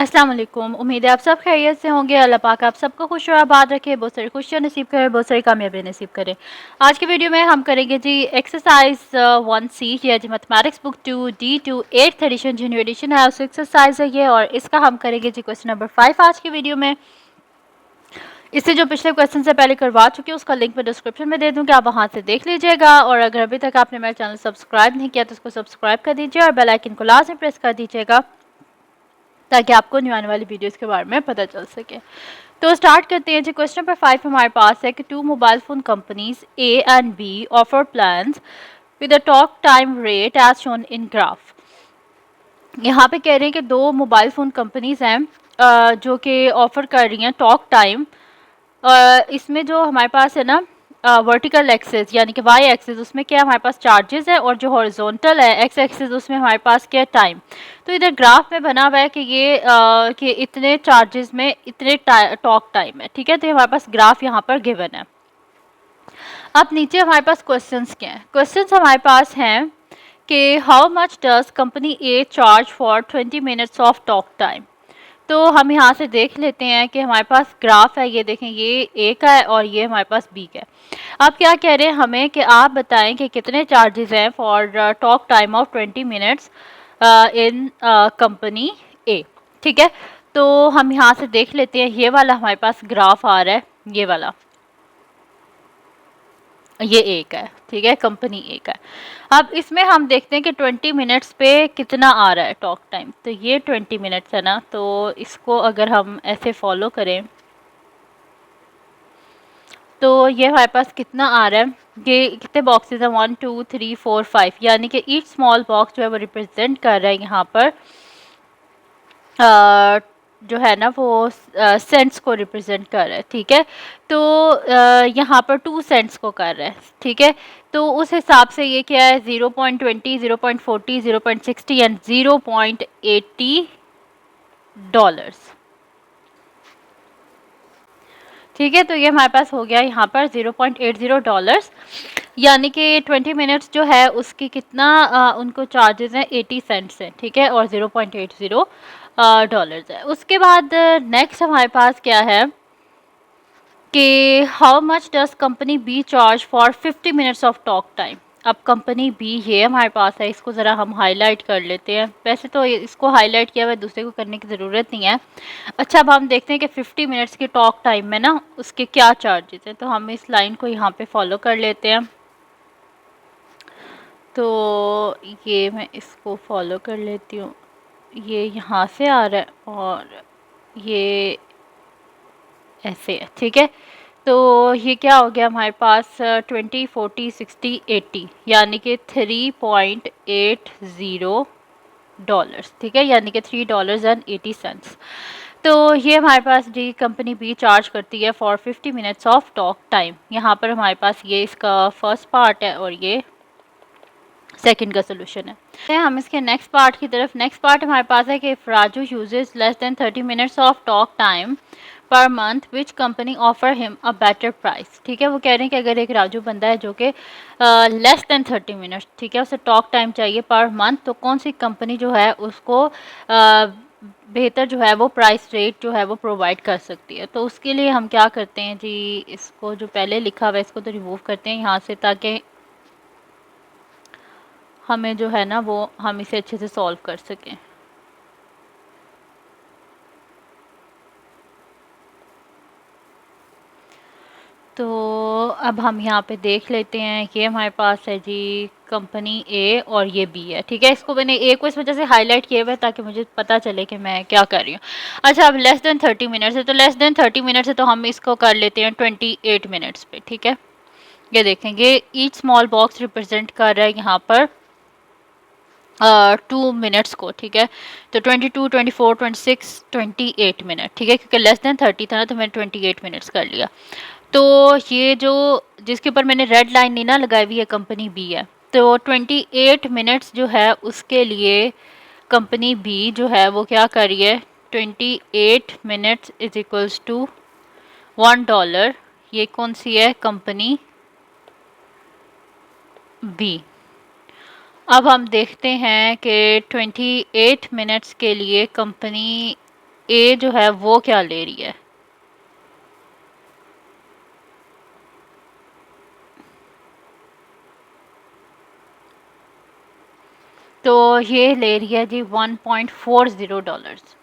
अस्सलाम वालेकुम। उम्मीद है आप सब खैरियत से होंगे। अल्लाह पाक आप सबको खुश और आबाद रखे, बहुत सारी खुशियाँ नसीब करे, बहुत सारी कामयाबी नसीब करे। आज की वीडियो में हम करेंगे जी एक्सरसाइज 1C, ये जी mathematics book 2 D2 8th edition जो न्यू एडिशन है उस एक्सरसाइज है ये, और इसका हम करेंगे जी क्वेश्चन नंबर 5 आज की वीडियो में। इससे जो पिछले क्वेश्चन से पहले करवा चुके हैं उसका लिंक मैं डिस्क्रिप्शन में दे दूँगी, आप वहाँ से देख लीजिएगा। और अगर अभी तक आपने मेरा चैनल सब्सक्राइब नहीं किया तो उसको सब्सक्राइब कर दीजिए और बेल आइकन को लाजमी प्रेस कर दीजिएगा ताकि आपको न्यू आने वाली वीडियोस के बारे में पता चल सके। तो स्टार्ट करते हैं जी। क्वेश्चन नंबर 5 हमारे पास है कि two mobile phone companies A and B offer plans with a talk time rate as shown in graph. यहाँ पे कह रहे हैं कि दो मोबाइल फ़ोन कंपनीज हैं जो कि ऑफ़र कर रही हैं टॉक टाइम। इसमें जो हमारे पास है ना वर्टिकल एक्सिस यानी कि वाई एक्सिस, उसमें क्या हमारे पास चार्जेस है, और जो हॉरिजॉन्टल है एक्स एक्सिस उसमें हमारे पास क्या टाइम। तो इधर ग्राफ में बना हुआ है कि ये कि इतने चार्जेस में इतने टॉक टाइम है, ठीक है। तो हमारे पास ग्राफ यहाँ पर गिवन है। अब नीचे हमारे पास क्वेश्चंस क्या हैं। क्वेश्चंस हमारे पास हैं कि how much does company A charge for 20 minutes of talk time. तो हम यहाँ से देख लेते हैं कि हमारे पास ग्राफ है, ये देखें, ये ए का है और ये हमारे पास बी का है। अब क्या कह रहे हैं हमें कि आप बताएं कि कितने चार्जेस हैं for talk time of 20 minutes in company A, ठीक है। तो हम यहाँ से देख लेते हैं, ये वाला हमारे पास ग्राफ आ रहा है, ये वाला, ये ए का है, ठीक है, कंपनी ए का है। अब इसमें हम देखते हैं कि 20 मिनट्स पे कितना आ रहा है टॉक टाइम। तो ये 20 मिनट्स है ना, तो इसको अगर हम ऐसे फॉलो करें तो ये हमारे पास कितना आ रहा है, ये कितने बॉक्सेस हैं, 1 2 3 4 5, यानी कि ईच स्मॉल बॉक्स जो है वो रिप्रेजेंट कर रहा है यहाँ पर जो है ना वो सेंट्स को रिप्रेजेंट कर रहा है, ठीक है। तो यहाँ पर 2 सेंट्स को कर रहा है, ठीक है। तो उस हिसाब से ये क्या है, 0.20 0.40 0.60 एंड 0.80 डॉलर्स, ठीक है। तो ये हमारे पास हो गया यहाँ पर 0.80 डॉलर्स, यानी कि 20 मिनट्स जो है उसकी कितना उनको चार्जेस हैं 80 सेंट्स हैं, ठीक है, और 0.80 डॉलर्स है। उसके बाद नेक्स्ट हमारे पास क्या है कि how much does company B charge for 50 minutes of talk time. अब कंपनी बी ये हमारे पास है, इसको ज़रा हम हाईलाइट कर लेते हैं। वैसे तो इसको हाईलाइट किया हुआ है, दूसरे को करने की ज़रूरत नहीं है। अच्छा, अब हम देखते हैं कि 50 मिनट्स की टॉक टाइम में ना उसके क्या चार्जेस हैं। तो हम इस लाइन को यहाँ पे फॉलो कर लेते हैं। तो ये मैं इसको फॉलो कर लेती हूँ, ये यहाँ से आ रहा है और ये ऐसे है, ठीक है। तो ये क्या हो गया हमारे पास 20 40 60 80, यानी कि 3.80 डॉलर्स, ठीक है, यानी कि $3.80। तो ये हमारे पास जी कंपनी बी चार्ज करती है for 50 minutes of talk time. यहाँ पर हमारे पास ये इसका फर्स्ट पार्ट है और ये सेकंड का सोल्यूशन है। हम इसके नेक्स्ट पार्ट की तरफ। नेक्स्ट पार्ट हमारे पास है कि if Raju uses less than 30 minutes of talk time per month which company offer him a better price, ठीक है। वो कह रहे हैं कि अगर एक राजू बंदा है जो कि लेस देन 30 मिनट्स, ठीक है, उसे टॉक टाइम चाहिए पर मंथ, तो कौन सी कंपनी जो है उसको बेहतर जो है वो प्राइस रेट जो है वो प्रोवाइड कर सकती है। तो उसके लिए हम क्या करते हैं जी, इसको जो पहले लिखा हुआ है इसको तो रिमूव करते हैं यहाँ से, ताकि हमें जो है ना वो हम इसे अच्छे से सॉल्व कर सकें। तो अब हम यहाँ पे देख लेते हैं, ये हमारे पास है जी कंपनी ए और ये बी है, ठीक है। इसको मैंने ए को इस वजह से हाईलाइट किया हुआ है ताकि मुझे पता चले कि मैं क्या कर रही हूँ। अच्छा, अब लेस देन 30 मिनट्स है, तो लेस देन 30 मिनट्स है तो हम इसको कर लेते हैं 28 मिनट्स पे, ठीक है। ये देखेंगे ईच स्मॉल बॉक्स रिप्रेजेंट कर रहा है यहाँ पर 2 मिनट्स को, ठीक है। तो 22 24 26 28 मिनट, ठीक है, क्योंकि लेस देन 30 था ना तो मैंने 28 मिनट्स कर लिया। तो ये जो जिसके ऊपर मैंने रेड लाइन नहीं ना लगाई हुई है कंपनी बी है, तो 28 मिनट्स जो है उसके लिए कंपनी बी जो है वो क्या कर रही है, 28 मिनट्स इज इक्वल्स टू $1। ये कौन सी है, कंपनी बी। अब हम देखते हैं कि 28 मिनट्स के लिए कंपनी ए जो है वो क्या ले रही है। तो ये ले रही है जी $1.40।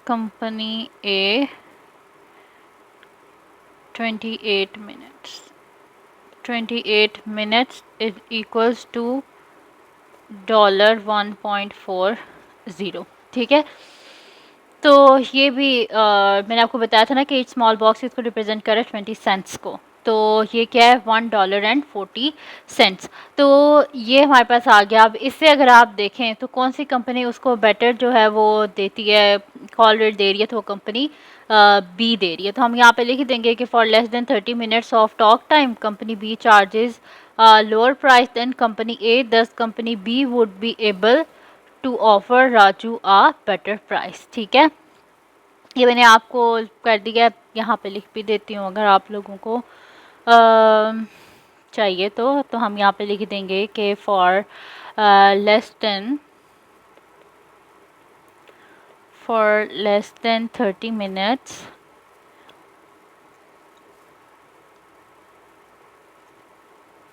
Company A 28 minutes, 28 minutes is equals to $1.40। ठीक है, तो ये भी मैंने आपको बताया था ना कि स्मॉल बॉक्स इसको रिप्रेजेंट करे 20 सेंट्स को, तो ये क्या है $1.40। तो ये हमारे पास आ गया। अब इससे अगर आप देखें तो कौन सी कंपनी उसको बेटर जो है वो देती है, कॉल रेट दे रही है, तो वो कंपनी बी दे रही है। तो हम यहाँ पे लिख देंगे कि for less than 30 minutes of talk time company B charges lower price than company A, thus company B would be able to offer राजू आ बेटर प्राइस। ठीक है, ये मैंने आपको कर दिया है, यहाँ पे लिख भी देती हूँ अगर आप लोगों को चाहिए तो हम यहाँ पे लिख देंगे कि for less than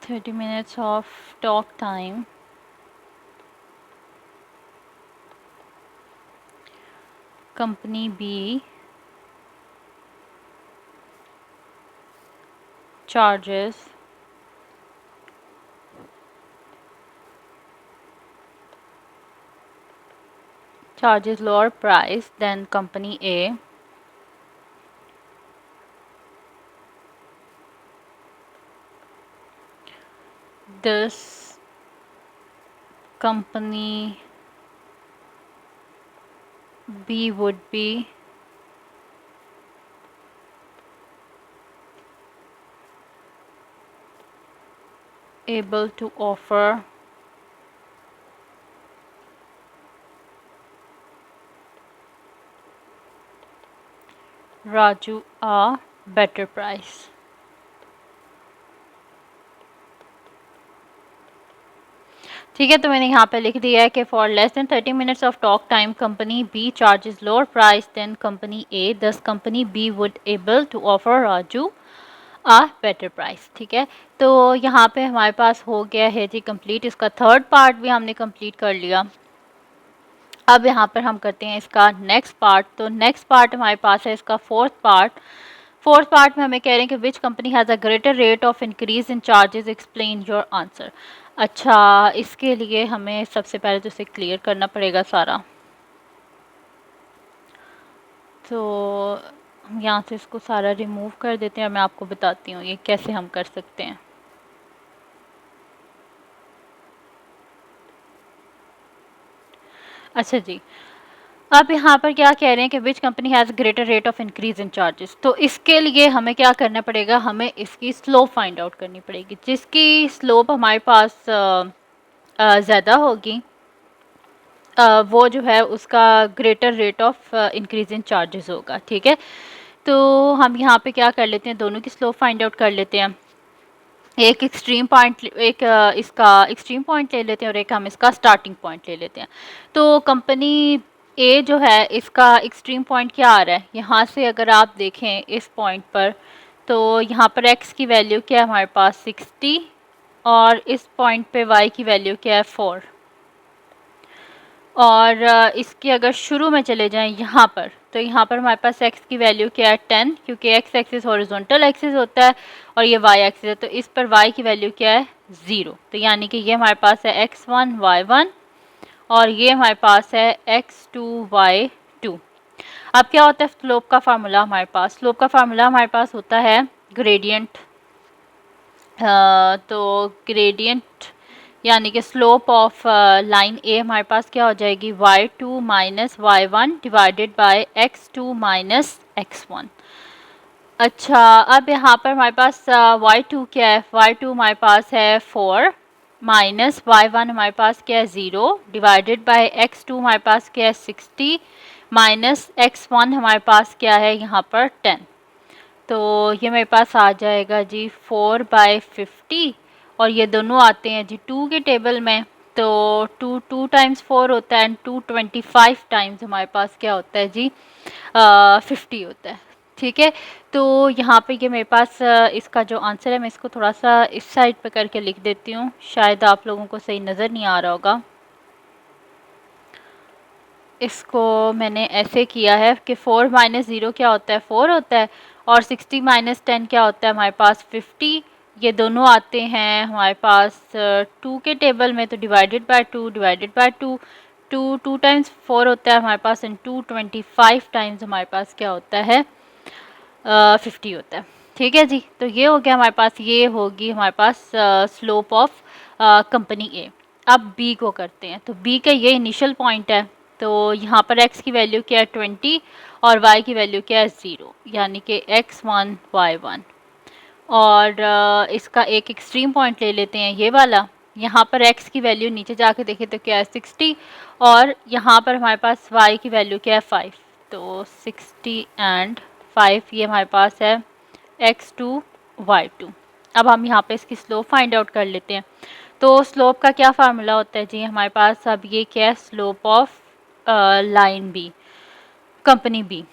30 minutes of talk time company B charges lower price than company A, this company B would be able to offer Raju a better price। ठीक है, तो मैंने यहाँ पे लिख दिया है कि for less than 30 minutes of talk time company B charges lower price than company A, thus company B would able to offer राजू आ बेटर प्राइस। ठीक है, तो यहाँ पे हमारे पास हो गया है जी कंप्लीट, इसका थर्ड पार्ट भी हमने कंप्लीट कर लिया। अब यहाँ पर हम करते हैं इसका नेक्स्ट पार्ट। तो नेक्स्ट पार्ट हमारे पास है इसका फोर्थ पार्ट। फोर्थ पार्ट में हमें कह रहे हैं कि which company has a greater rate of increase in charges, explain your answer. अच्छा, इसके लिए हमें सबसे पहले तो इसे क्लियर करना पड़ेगा सारा। तो हम यहाँ से इसको सारा रिमूव कर देते हैं और मैं आपको बताती हूँ ये कैसे हम कर सकते हैं। अच्छा जी, अब यहाँ पर क्या कह रहे हैं कि which company has greater rate of increase in charges. तो इसके लिए हमें क्या करना पड़ेगा, हमें इसकी स्लोप फाइंड आउट करनी पड़ेगी। जिसकी स्लोप हमारे पास ज़्यादा होगी वो जो है उसका greater rate of increase in charges होगा। ठीक है, तो हम यहाँ पे क्या कर लेते हैं, दोनों की स्लोप फाइंड आउट कर लेते हैं। एक एक्सट्रीम पॉइंट, एक इसका एक्सट्रीम पॉइंट ले लेते हैं और एक हम इसका स्टार्टिंग पॉइंट ले लेते हैं। तो कंपनी ए जो है इसका एक्सट्रीम पॉइंट क्या आ रहा है, यहाँ से अगर आप देखें इस पॉइंट पर, तो यहाँ पर x की वैल्यू क्या है हमारे पास 60 और इस पॉइंट पे y की वैल्यू क्या है 4। और इसके अगर शुरू में चले जाएं यहाँ पर, तो यहाँ पर हमारे पास x की वैल्यू क्या है 10, क्योंकि x एक्सिस हॉरिजॉन्टल एक्सिस होता है और ये y एक्सिस है, तो इस पर y की वैल्यू क्या है 0। तो यानी कि ये हमारे पास है x1 y1 और ये हमारे पास है x2 y2। अब क्या होता है स्लोप का फार्मूला हमारे पास, स्लोप का फार्मूला हमारे पास होता है ग्रेडियंट। तो ग्रेडियंट यानी कि स्लोप ऑफ लाइन ए हमारे पास क्या हो जाएगी y2 minus y1 divided by x2 minus x1। अच्छा, अब यहाँ पर हमारे पास y2 क्या है, y2 हमारे पास है 4 माइनस y1 हमारे पास क्या है 0 डिवाइडेड बाय x2 हमारे पास क्या है 60 माइनस x1 हमारे पास क्या है यहाँ पर 10। तो ये मेरे पास आ जाएगा जी 4/50 और ये दोनों आते हैं जी 2 के टेबल में। तो 2 टाइम्स 4 होता है एंड 225 टाइम्स हमारे पास क्या होता है जी 50 होता है। ठीक है, तो यहाँ पे ये मेरे पास इसका जो आंसर है मैं इसको थोड़ा सा इस साइड पे करके लिख देती हूँ, शायद आप लोगों को सही नज़र नहीं आ रहा होगा। इसको मैंने ऐसे किया है कि 4 माइनस 0 क्या होता है 4 होता है, और 60 माइनस 10 क्या होता है हमारे पास 50। ये दोनों आते हैं हमारे पास 2 के टेबल में, तो divided by 2 divided by 2, 2 times 4 होता है हमारे पास एंड 225 टाइम्स हमारे पास क्या होता है 50 होता है। ठीक है जी, तो ये हो गया हमारे पास, ये होगी हमारे पास स्लोप ऑफ कंपनी ए। अब बी को करते हैं, तो बी का ये इनिशियल पॉइंट है, तो यहाँ पर x की वैल्यू क्या है 20 और y की वैल्यू क्या है 0, यानी कि x1 y1। और इसका एक एक्सट्रीम पॉइंट ले लेते हैं ये वाला, यहाँ पर x की वैल्यू नीचे जाके देखें तो क्या है 60, और यहाँ पर हमारे पास y की वैल्यू क्या है 5, तो 60 एंड 5 ये हमारे पास है x2 y2। अब हम यहाँ पे इसकी स्लोप फाइंड आउट कर लेते हैं। तो स्लोप का क्या फार्मूला होता है जी हमारे पास, अब ये क्या है slope of line B, company B.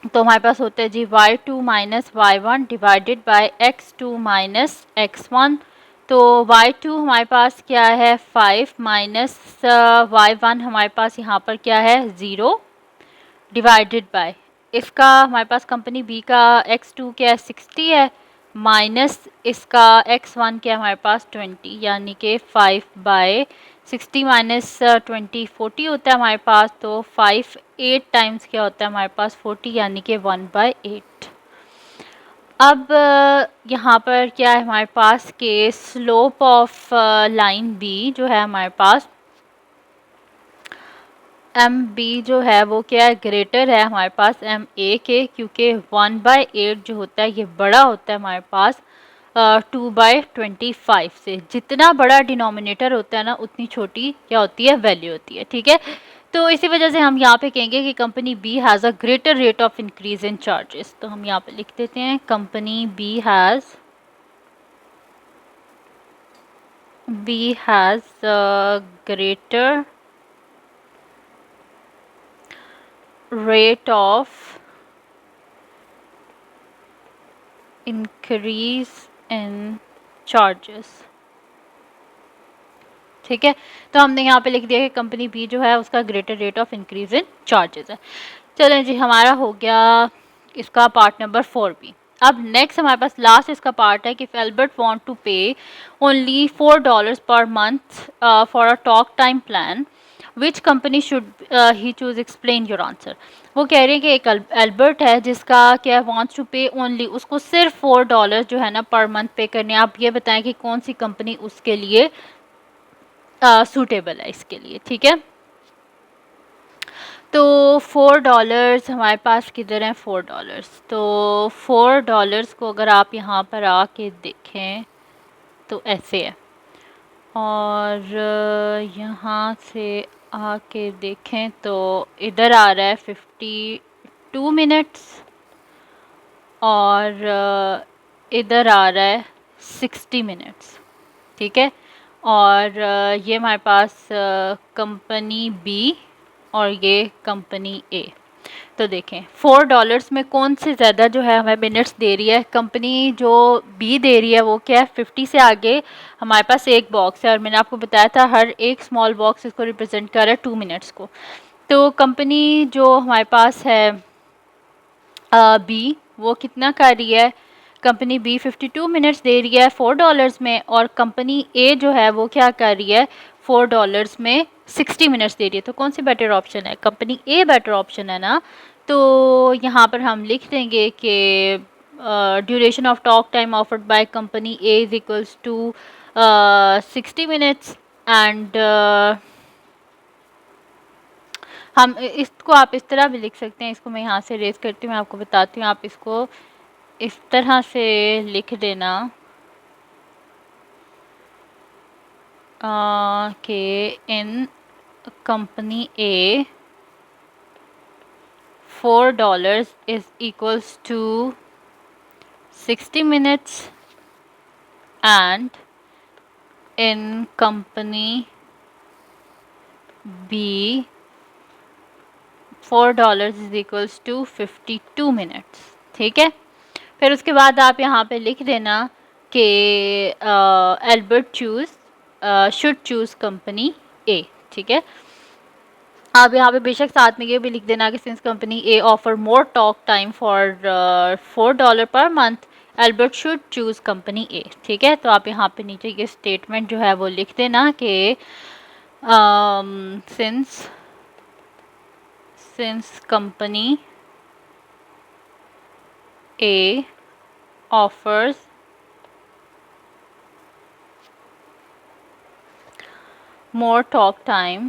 तो हमारे पास होता है जी y2 minus y1 divided by x2 minus x1। तो y2 हमारे पास क्या है 5 माइनस y1 हमारे पास यहाँ पर क्या है 0 डिवाइडेड बाय, इसका हमारे पास कंपनी बी का x2 क्या है 60 है, माइनस इसका x1 क्या है हमारे पास 20, यानी कि 5 बाय 60 माइनस 20 40 होता है हमारे पास, तो 5 8 टाइम्स क्या होता है हमारे पास 40, यानी कि 1/8। अब यहाँ पर क्या है हमारे पास के स्लोप ऑफ लाइन बी जो है हमारे पास एम बी जो है वो क्या है ग्रेटर है हमारे पास एम ए के, क्योंकि 1/8 जो होता है ये बड़ा होता है हमारे पास 2/25 से। जितना बड़ा डिनोमिनेटर होता है ना उतनी छोटी क्या होती है वैल्यू होती है। ठीक है, तो इसी वजह से हम यहाँ पे कहेंगे कि company B has a greater rate of increase in charges. तो हम यहाँ पे लिख देते हैं company B has greater rate of increase in charges। ठीक है, तो हमने यहाँ पे लिख दिया कि कंपनी बी जो है उसका greater rate of increase in charges है। चलें जी, हमारा हो गया इसका पार्ट नंबर 4 बी। अब नेक्स्ट हमारे पास लास्ट इसका पार्ट है कि एल्बर्ट वांट टू पे only $4 per month for a talk time plan, which company should he choose, explain your answer. वो कह रहे हैं कि एक एल्बर्ट है जिसका क्या वांट्स टू पे ओनली, उसको सिर्फ $4 जो है ना पर मंथ पे करने। आप ये बताएं कि कौन सी कंपनी उसके लिए सूटेबल है इसके लिए। ठीक है, तो $4 हमारे पास किधर हैं $4, तो $4 को अगर आप यहाँ पर आके देखें तो ऐसे है, और यहाँ से आके देखें तो इधर आ रहा है 52 मिनट्स, और इधर आ रहा है 60 मिनट्स। ठीक है, और ये हमारे पास कंपनी बी और ये कंपनी ए। तो देखें $4 में कौन से ज़्यादा जो है हमें मिनट्स दे रही है, कंपनी जो बी दे रही है वो क्या है 50 से आगे हमारे पास एक बॉक्स है, और मैंने आपको बताया था हर एक स्मॉल बॉक्स इसको रिप्रेजेंट कर रहा है 2 मिनट्स को। तो कंपनी जो हमारे पास है बी वो कितना कर रही है, कंपनी बी 52 मिनट्स दे रही है $4 में, और कंपनी ए जो है वो क्या कर रही है $4 में 60 मिनट्स दे रही है। तो कौन सी बेटर ऑप्शन है, कंपनी ए बेटर ऑप्शन है ना। तो यहाँ पर हम लिख देंगे कि duration of talk time offered by company A is equals to 60 minutes, and हम इसको आप इस तरह भी लिख सकते हैं, इसको मैं यहाँ से रेज करती हूँ, मैं आपको बताती हूँ, आप इसको इस तरह से लिख देना कि इन company A $4 is equals to 60 minutes and in company B $4 is equals to 52 minutes. ठीक है, फिर उसके बाद आप यहाँ पे लिख देना कि Albert should choose company A. ठीक है, आप यहाँ पे बेशक साथ में ये भी लिख देना कि since company A offer more talk time for $4 per month Albert should choose company A. ठीक है, तो आप यहाँ पे नीचे ये स्टेटमेंट जो है वो लिख देना कि since company A offers more talk time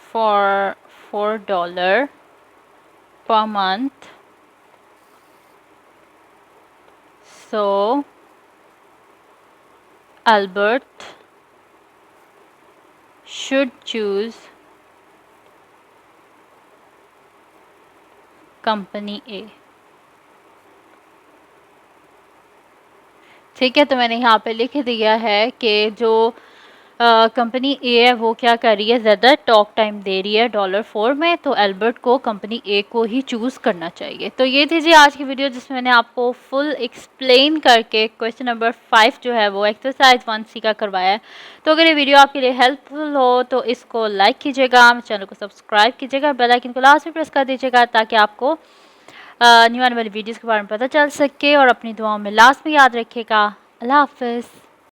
for $4 per month, so Albert should choose company A. ठीक है, तो मैंने यहाँ पे लिख दिया है कि जो कंपनी ए है वो क्या कर रही है, ज़्यादा टॉक टाइम दे रही है $4 में, तो एल्बर्ट को कंपनी ए को ही चूज़ करना चाहिए। तो ये थी जी आज की वीडियो जिसमें मैंने आपको फुल एक्सप्लेन करके क्वेश्चन नंबर 5 जो है वो एक्सरसाइज 1C का करवाया है। तो अगर ये वीडियो आपके लिए हेल्पफुल हो तो इसको लाइक कीजिएगा, चैनल को सब्सक्राइब कीजिएगा, बेल आइकन को लास्ट में प्रेस कर दीजिएगा ताकि आपको न्यू आने वाली वीडियोज़ के बारे में पता चल सके। और अपनी दुआओं में लास्ट में याद रखिएगा। अल्लाह हाफ़िज़।